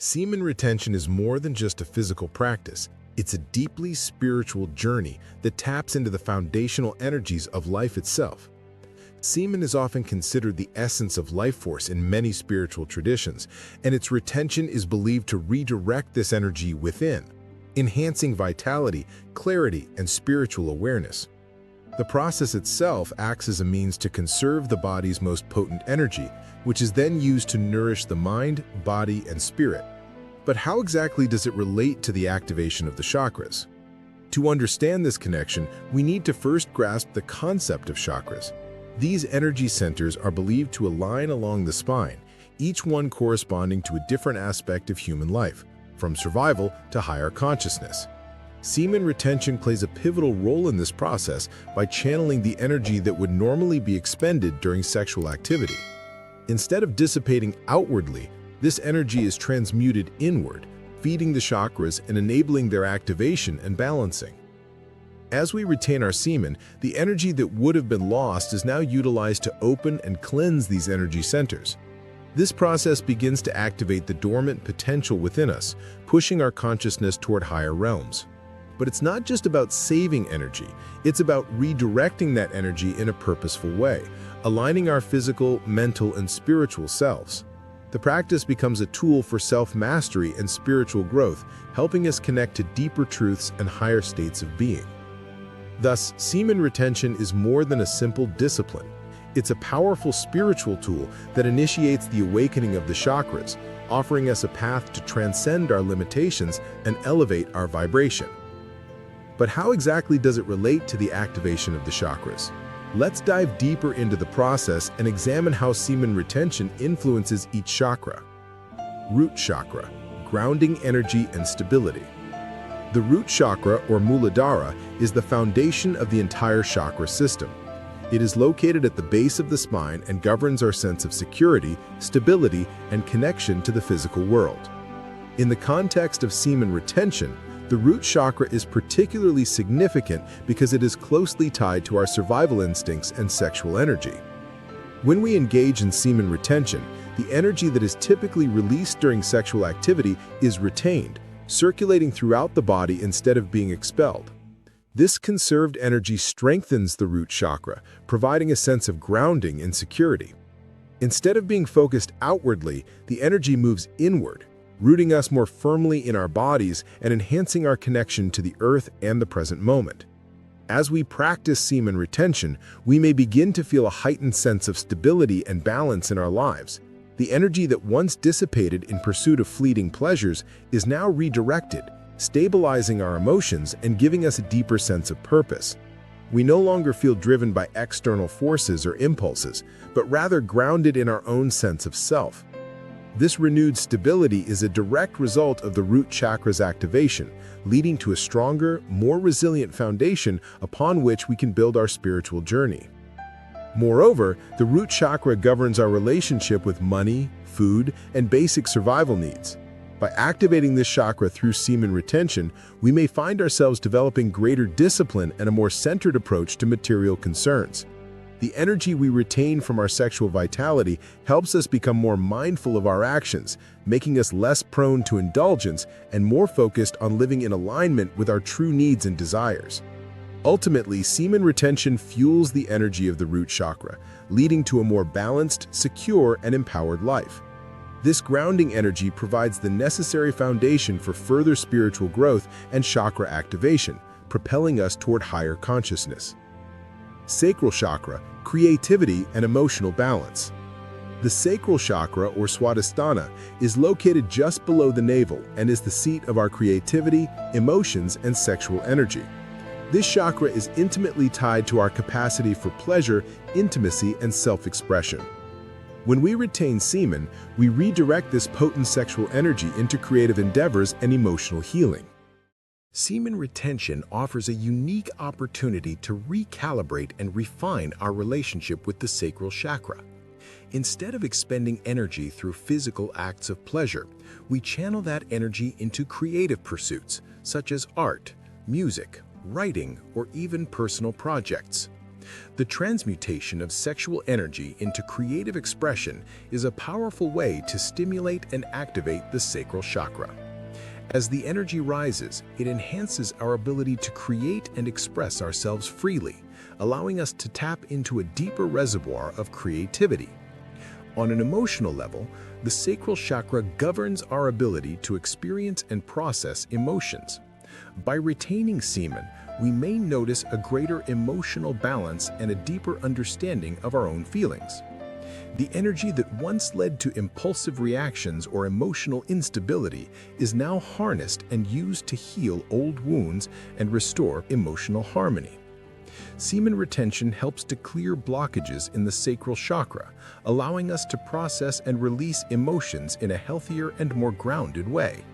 Semen retention is more than just a physical practice. It's a deeply spiritual journey that taps into the foundational energies of life itself. Semen is often considered the essence of life force in many spiritual traditions, and its retention is believed to redirect this energy within, enhancing vitality, clarity, and spiritual awareness. The process itself acts as a means to conserve the body's most potent energy, which is then used to nourish the mind, body, and spirit. But how exactly does it relate to the activation of the chakras? To understand this connection, we need to first grasp the concept of chakras. These energy centers are believed to align along the spine, each one corresponding to a different aspect of human life, from survival to higher consciousness. Semen retention plays a pivotal role in this process by channeling the energy that would normally be expended during sexual activity. Instead of dissipating outwardly, this energy is transmuted inward, feeding the chakras and enabling their activation and balancing. As we retain our semen, the energy that would have been lost is now utilized to open and cleanse these energy centers. This process begins to activate the dormant potential within us, pushing our consciousness toward higher realms. But it's not just about saving energy, it's about redirecting that energy in a purposeful way, aligning our physical, mental, and spiritual selves. The practice becomes a tool for self-mastery and spiritual growth, helping us connect to deeper truths and higher states of being. Thus, semen retention is more than a simple discipline. It's a powerful spiritual tool that initiates the awakening of the chakras, offering us a path to transcend our limitations and elevate our vibration. But how exactly does it relate to the activation of the chakras? Let's dive deeper into the process and examine how semen retention influences each chakra. Root chakra, grounding energy and stability. The root chakra, or Muladhara, is the foundation of the entire chakra system. It is located at the base of the spine and governs our sense of security, stability, and connection to the physical world. In the context of semen retention, the root chakra is particularly significant because it is closely tied to our survival instincts and sexual energy. When we engage in semen retention, the energy that is typically released during sexual activity is retained, circulating throughout the body instead of being expelled. This conserved energy strengthens the root chakra, providing a sense of grounding and security. Instead of being focused outwardly, the energy moves inward, rooting us more firmly in our bodies and enhancing our connection to the earth and the present moment. As we practice semen retention, we may begin to feel a heightened sense of stability and balance in our lives. The energy that once dissipated in pursuit of fleeting pleasures is now redirected, stabilizing our emotions and giving us a deeper sense of purpose. We no longer feel driven by external forces or impulses, but rather grounded in our own sense of self. This renewed stability is a direct result of the root chakra's activation, leading to a stronger, more resilient foundation upon which we can build our spiritual journey. Moreover, the root chakra governs our relationship with money, food, and basic survival needs. By activating this chakra through semen retention, we may find ourselves developing greater discipline and a more centered approach to material concerns. The energy we retain from our sexual vitality helps us become more mindful of our actions, making us less prone to indulgence and more focused on living in alignment with our true needs and desires. Ultimately, semen retention fuels the energy of the root chakra, leading to a more balanced, secure, and empowered life. This grounding energy provides the necessary foundation for further spiritual growth and chakra activation, propelling us toward higher consciousness. Sacral chakra, creativity and emotional balance. The sacral chakra, or Swadhisthana, is located just below the navel and is the seat of our creativity, emotions, and sexual energy. This chakra is intimately tied to our capacity for pleasure, intimacy, and self-expression. When we retain semen, we redirect this potent sexual energy into creative endeavors and emotional healing. Semen retention offers a unique opportunity to recalibrate and refine our relationship with the sacral chakra. Instead of expending energy through physical acts of pleasure, we channel that energy into creative pursuits, such as art, music, writing, or even personal projects. The transmutation of sexual energy into creative expression is a powerful way to stimulate and activate the sacral chakra. As the energy rises, it enhances our ability to create and express ourselves freely, allowing us to tap into a deeper reservoir of creativity. On an emotional level, the sacral chakra governs our ability to experience and process emotions. By retaining semen, we may notice a greater emotional balance and a deeper understanding of our own feelings. The energy that once led to impulsive reactions or emotional instability is now harnessed and used to heal old wounds and restore emotional harmony. Semen retention helps to clear blockages in the sacral chakra, allowing us to process and release emotions in a healthier and more grounded way.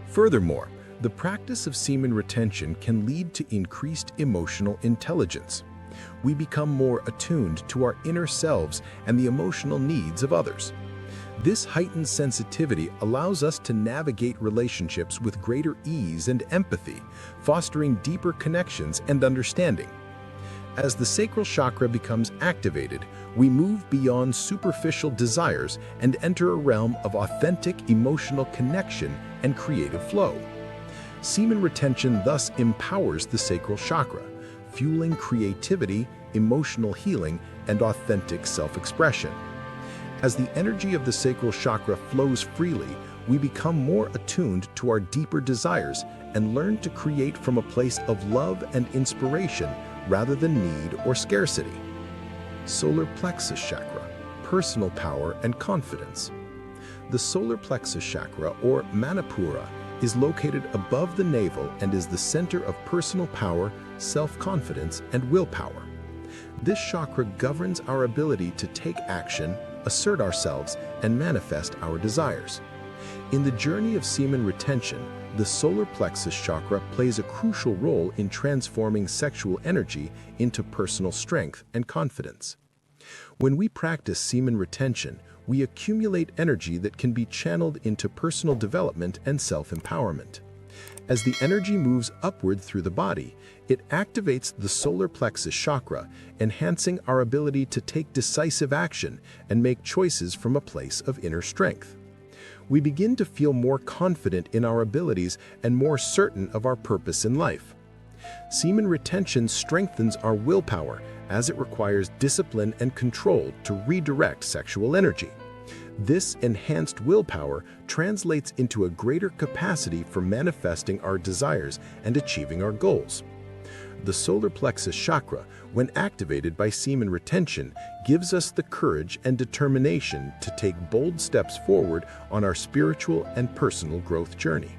Furthermore, the practice of semen retention can lead to increased emotional intelligence. We become more attuned to our inner selves and the emotional needs of others. This heightened sensitivity allows us to navigate relationships with greater ease and empathy, fostering deeper connections and understanding. As the sacral chakra becomes activated, we move beyond superficial desires and enter a realm of authentic emotional connection and creative flow. Semen retention thus empowers the sacral chakra, fueling creativity, emotional healing, and authentic self-expression. As the energy of the sacral chakra flows freely, we become more attuned to our deeper desires and learn to create from a place of love and inspiration rather than need or scarcity. Solar plexus chakra, personal power and confidence. The solar plexus chakra, or Manipura, is located above the navel and is the center of personal power, self-confidence, and willpower. This chakra governs our ability to take action, assert ourselves, and manifest our desires. In the journey of semen retention, the solar plexus chakra plays a crucial role in transforming sexual energy into personal strength and confidence. When we practice semen retention, we accumulate energy that can be channeled into personal development and self-empowerment. As the energy moves upward through the body, it activates the solar plexus chakra, enhancing our ability to take decisive action and make choices from a place of inner strength. We begin to feel more confident in our abilities and more certain of our purpose in life. Semen retention strengthens our willpower as it requires discipline and control to redirect sexual energy. This enhanced willpower translates into a greater capacity for manifesting our desires and achieving our goals. The solar plexus chakra, when activated by semen retention, gives us the courage and determination to take bold steps forward on our spiritual and personal growth journey.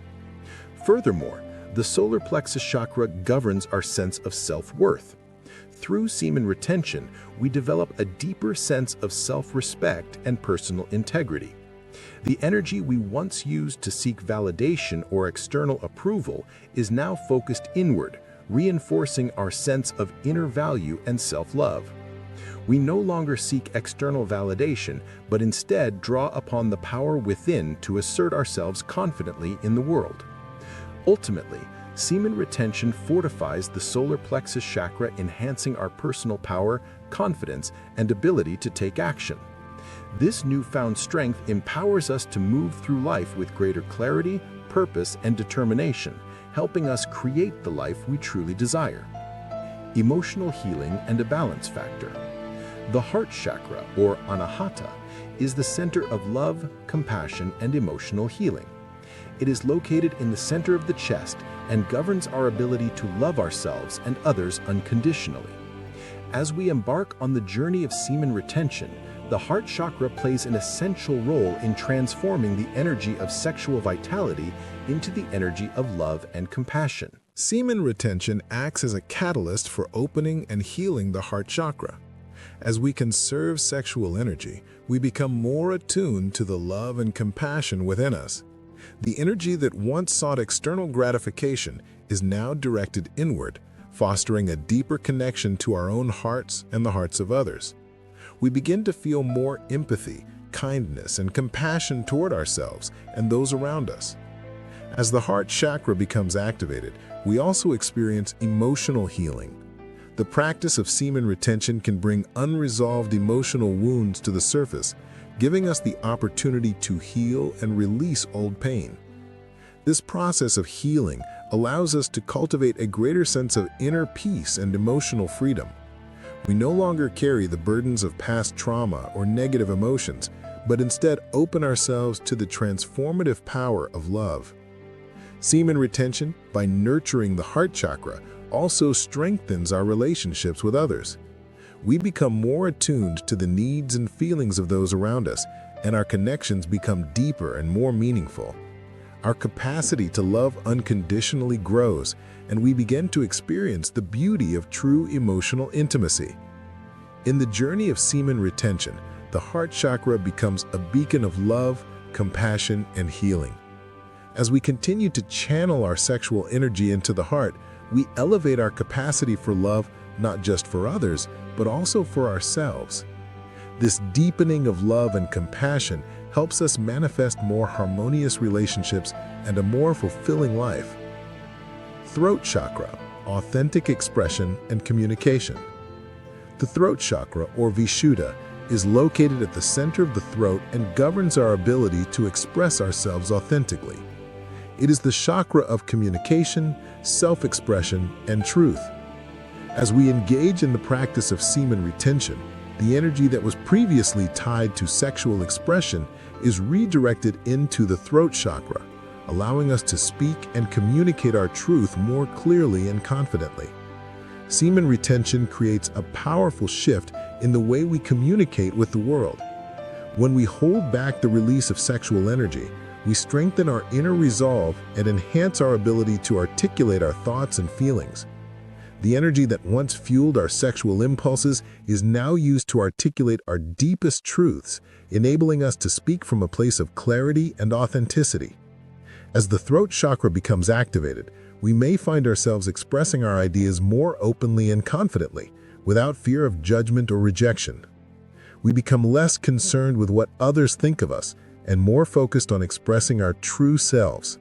Furthermore, the solar plexus chakra governs our sense of self-worth. Through semen retention, we develop a deeper sense of self-respect and personal integrity. The energy we once used to seek validation or external approval is now focused inward, reinforcing our sense of inner value and self-love. We no longer seek external validation, but instead draw upon the power within to assert ourselves confidently in the world. Ultimately, semen retention fortifies the solar plexus chakra, enhancing our personal power, confidence, and ability to take action. This newfound strength empowers us to move through life with greater clarity, purpose, and determination, helping us create the life we truly desire. Emotional healing and a balance factor. The heart chakra, or anahata, is the center of love, compassion, and emotional healing. It is located in the center of the chest and governs our ability to love ourselves and others unconditionally. As we embark on the journey of semen retention, the heart chakra plays an essential role in transforming the energy of sexual vitality into the energy of love and compassion. Semen retention acts as a catalyst for opening and healing the heart chakra. As we conserve sexual energy, we become more attuned to the love and compassion within us. The energy that once sought external gratification is now directed inward, fostering a deeper connection to our own hearts and the hearts of others. We begin to feel more empathy, kindness, and compassion toward ourselves and those around us. As the heart chakra becomes activated, we also experience emotional healing. The practice of semen retention can bring unresolved emotional wounds to the surface, giving us the opportunity to heal and release old pain. This process of healing allows us to cultivate a greater sense of inner peace and emotional freedom. We no longer carry the burdens of past trauma or negative emotions, but instead open ourselves to the transformative power of love. Semen retention, by nurturing the heart chakra, also strengthens our relationships with others. We become more attuned to the needs and feelings of those around us, and our connections become deeper and more meaningful. Our capacity to love unconditionally grows, and we begin to experience the beauty of true emotional intimacy. In the journey of semen retention, the heart chakra becomes a beacon of love, compassion, and healing. As we continue to channel our sexual energy into the heart, we elevate our capacity for love not just for others, but also for ourselves. This deepening of love and compassion helps us manifest more harmonious relationships and a more fulfilling life. Throat chakra, authentic expression and communication. The throat chakra, or Vishuddha, is located at the center of the throat and governs our ability to express ourselves authentically. It is the chakra of communication, self-expression, and truth. As we engage in the practice of semen retention, the energy that was previously tied to sexual expression is redirected into the throat chakra, allowing us to speak and communicate our truth more clearly and confidently. Semen retention creates a powerful shift in the way we communicate with the world. When we hold back the release of sexual energy, we strengthen our inner resolve and enhance our ability to articulate our thoughts and feelings. The energy that once fueled our sexual impulses is now used to articulate our deepest truths, enabling us to speak from a place of clarity and authenticity. As the throat chakra becomes activated, we may find ourselves expressing our ideas more openly and confidently, without fear of judgment or rejection. We become less concerned with what others think of us and more focused on expressing our true selves.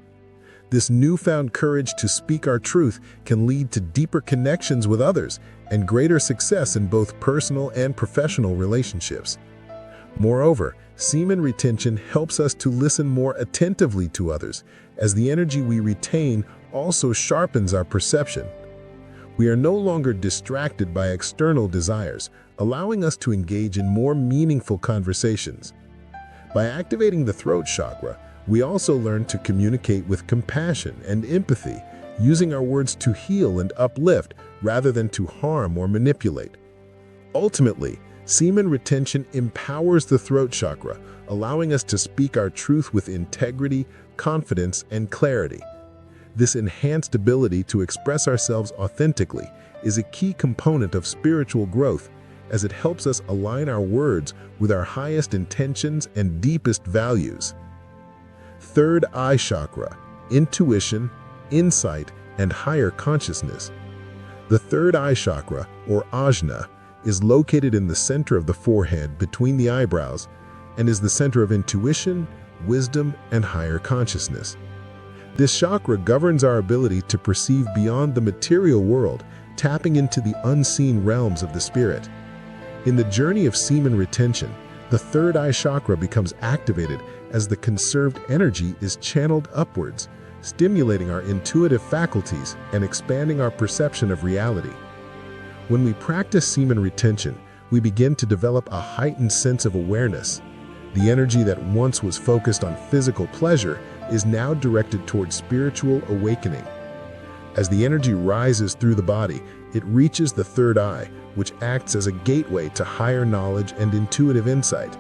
This newfound courage to speak our truth can lead to deeper connections with others and greater success in both personal and professional relationships. Moreover, semen retention helps us to listen more attentively to others, as the energy we retain also sharpens our perception. We are no longer distracted by external desires, allowing us to engage in more meaningful conversations. By activating the throat chakra, we also learn to communicate with compassion and empathy, using our words to heal and uplift rather than to harm or manipulate. Ultimately, semen retention empowers the throat chakra, allowing us to speak our truth with integrity, confidence, and clarity. This enhanced ability to express ourselves authentically is a key component of spiritual growth, as it helps us align our words with our highest intentions and deepest values. Third eye chakra, intuition, insight, and higher consciousness. The third eye chakra, or ajna, is located in the center of the forehead between the eyebrows and is the center of intuition, wisdom, and higher consciousness. This chakra governs our ability to perceive beyond the material world, tapping into the unseen realms of the spirit. In the journey of semen retention, the third eye chakra becomes activated as the conserved energy is channeled upwards, stimulating our intuitive faculties and expanding our perception of reality. When we practice semen retention, we begin to develop a heightened sense of awareness. The energy that once was focused on physical pleasure is now directed towards spiritual awakening. As the energy rises through the body, it reaches the third eye, which acts as a gateway to higher knowledge and intuitive insight.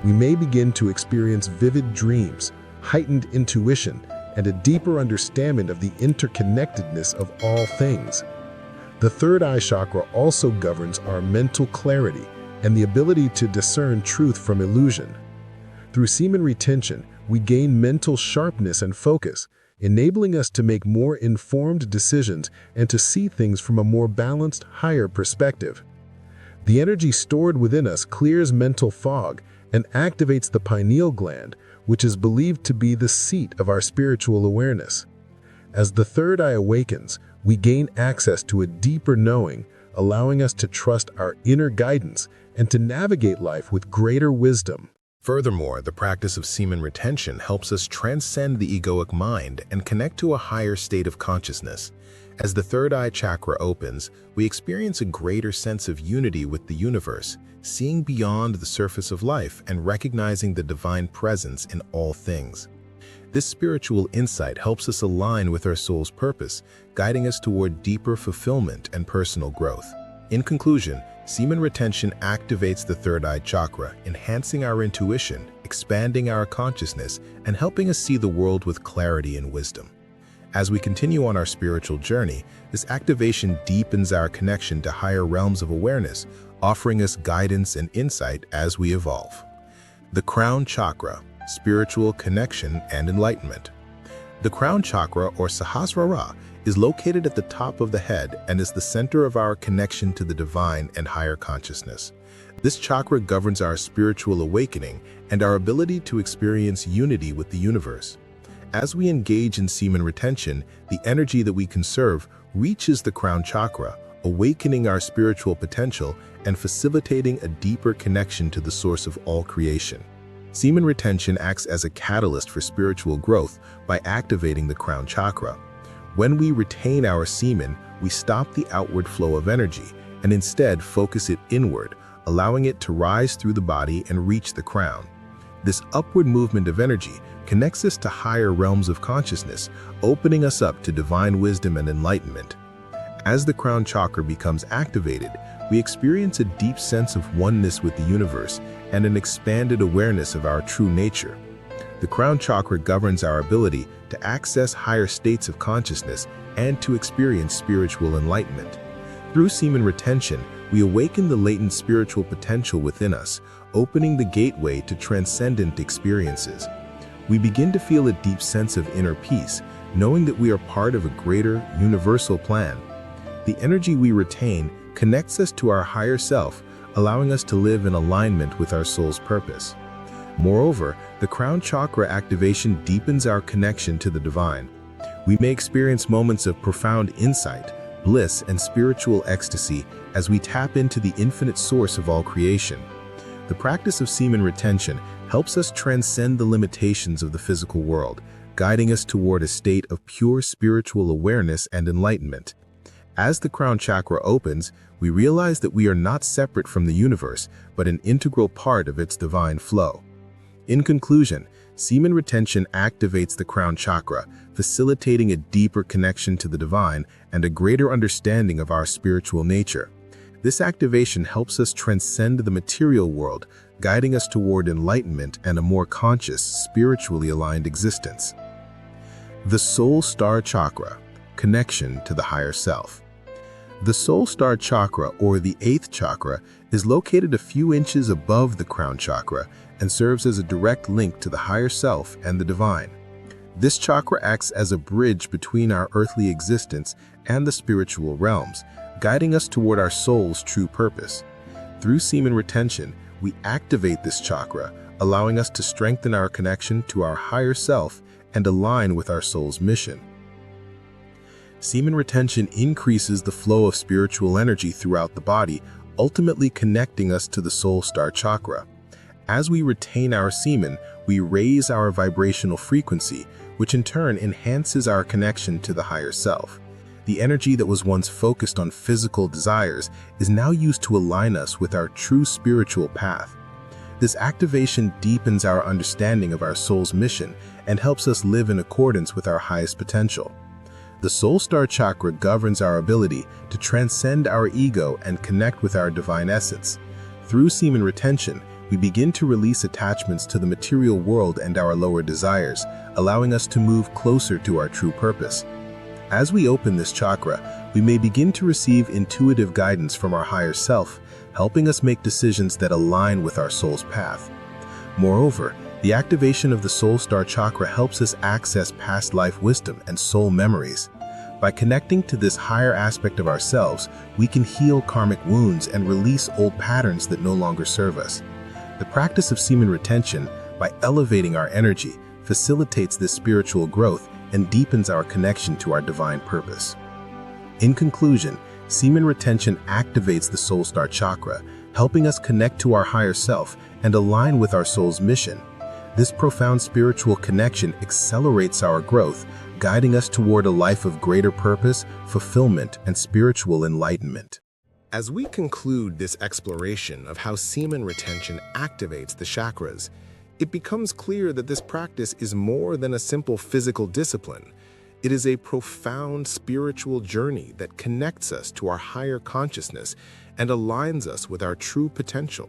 We may begin to experience vivid dreams, heightened intuition, and a deeper understanding of the interconnectedness of all things. The third eye chakra also governs our mental clarity and the ability to discern truth from illusion. Through semen retention, we gain mental sharpness and focus, enabling us to make more informed decisions and to see things from a more balanced, higher perspective. The energy stored within us clears mental fog and activates the pineal gland, which is believed to be the seat of our spiritual awareness. As the third eye awakens, we gain access to a deeper knowing, allowing us to trust our inner guidance and to navigate life with greater wisdom. Furthermore, the practice of semen retention helps us transcend the egoic mind and connect to a higher state of consciousness. As the third eye chakra opens, we experience a greater sense of unity with the universe, seeing beyond the surface of life and recognizing the divine presence in all things. This spiritual insight helps us align with our soul's purpose, guiding us toward deeper fulfillment and personal growth. In conclusion, semen retention activates the third eye chakra, enhancing our intuition, expanding our consciousness, and helping us see the world with clarity and wisdom. As we continue on our spiritual journey, this activation deepens our connection to higher realms of awareness, offering us guidance and insight as we evolve. The crown chakra, spiritual connection and enlightenment. The crown chakra, or Sahasrara, is located at the top of the head and is the center of our connection to the divine and higher consciousness. This chakra governs our spiritual awakening and our ability to experience unity with the universe. As we engage in semen retention, the energy that we conserve reaches the crown chakra, awakening our spiritual potential and facilitating a deeper connection to the source of all creation. Semen retention acts as a catalyst for spiritual growth by activating the crown chakra. When we retain our semen, we stop the outward flow of energy and instead focus it inward, allowing it to rise through the body and reach the crown. This upward movement of energy connects us to higher realms of consciousness, opening us up to divine wisdom and enlightenment. As the crown chakra becomes activated, we experience a deep sense of oneness with the universe and an expanded awareness of our true nature. The crown chakra governs our ability to access higher states of consciousness and to experience spiritual enlightenment. Through semen retention, we awaken the latent spiritual potential within us, opening the gateway to transcendent experiences. We begin to feel a deep sense of inner peace, knowing that we are part of a greater, universal plan. The energy we retain connects us to our higher self, allowing us to live in alignment with our soul's purpose. Moreover, the crown chakra activation deepens our connection to the divine. We may experience moments of profound insight, bliss, and spiritual ecstasy as we tap into the infinite source of all creation. The practice of semen retention helps us transcend the limitations of the physical world, guiding us toward a state of pure spiritual awareness and enlightenment. As the crown chakra opens, we realize that we are not separate from the universe, but an integral part of its divine flow. In conclusion, semen retention activates the crown chakra, facilitating a deeper connection to the divine and a greater understanding of our spiritual nature. This activation helps us transcend the material world, guiding us toward enlightenment and a more conscious, spiritually aligned existence. The Soul Star Chakra, connection to the higher self. The Soul Star Chakra, or the 8th chakra, is located a few inches above the crown chakra and serves as a direct link to the higher self and the divine. This chakra acts as a bridge between our earthly existence and the spiritual realms, guiding us toward our soul's true purpose. Through semen retention, we activate this chakra, allowing us to strengthen our connection to our higher self and align with our soul's mission. Semen retention increases the flow of spiritual energy throughout the body, ultimately connecting us to the Soul Star Chakra. As we retain our semen, we raise our vibrational frequency, which in turn enhances our connection to the higher self. The energy that was once focused on physical desires is now used to align us with our true spiritual path. This activation deepens our understanding of our soul's mission and helps us live in accordance with our highest potential. The Soul Star Chakra governs our ability to transcend our ego and connect with our divine essence. Through semen retention, we begin to release attachments to the material world and our lower desires, allowing us to move closer to our true purpose. As we open this chakra, we may begin to receive intuitive guidance from our higher self, helping us make decisions that align with our soul's path. Moreover, the activation of the Soul Star Chakra helps us access past life wisdom and soul memories. By connecting to this higher aspect of ourselves, we can heal karmic wounds and release old patterns that no longer serve us. The practice of semen retention, by elevating our energy, facilitates this spiritual growth and deepens our connection to our divine purpose. In conclusion, Semen retention activates the soul star chakra, helping us connect to our higher self and align with our soul's mission. This profound spiritual connection accelerates our growth, guiding us toward a life of greater purpose, fulfillment, and spiritual enlightenment. As we conclude this exploration of how semen retention activates the chakras, it becomes clear that this practice is more than a simple physical discipline. It is a profound spiritual journey that connects us to our higher consciousness and aligns us with our true potential.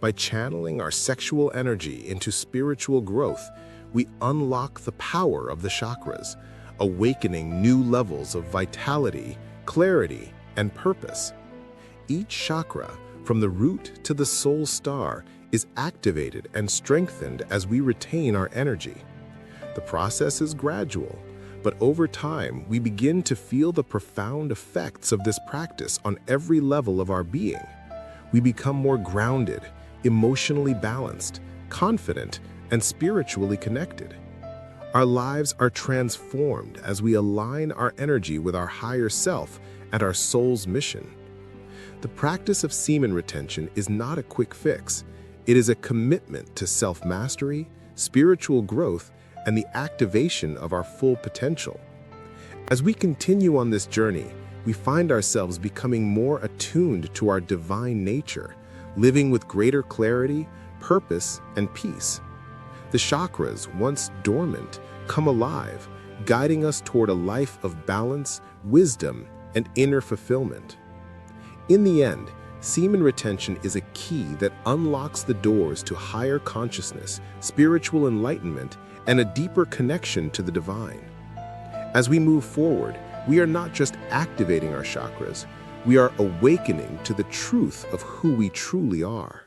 By channeling our sexual energy into spiritual growth, we unlock the power of the chakras, awakening new levels of vitality, clarity, and purpose. Each chakra, from the root to the soul star, is activated and strengthened as we retain our energy. The process is gradual, but over time, we begin to feel the profound effects of this practice on every level of our being. We become more grounded, emotionally balanced, confident, and spiritually connected. Our lives are transformed as we align our energy with our higher self and our soul's mission. The practice of semen retention is not a quick fix. It is a commitment to self-mastery, spiritual growth, and the activation of our full potential. As we continue on this journey, we find ourselves becoming more attuned to our divine nature, living with greater clarity, purpose, and peace. The chakras, once dormant, come alive, guiding us toward a life of balance, wisdom, and inner fulfillment. In the end, semen retention is a key that unlocks the doors to higher consciousness, spiritual enlightenment, and a deeper connection to the divine. As we move forward, we are not just activating our chakras, we are awakening to the truth of who we truly are.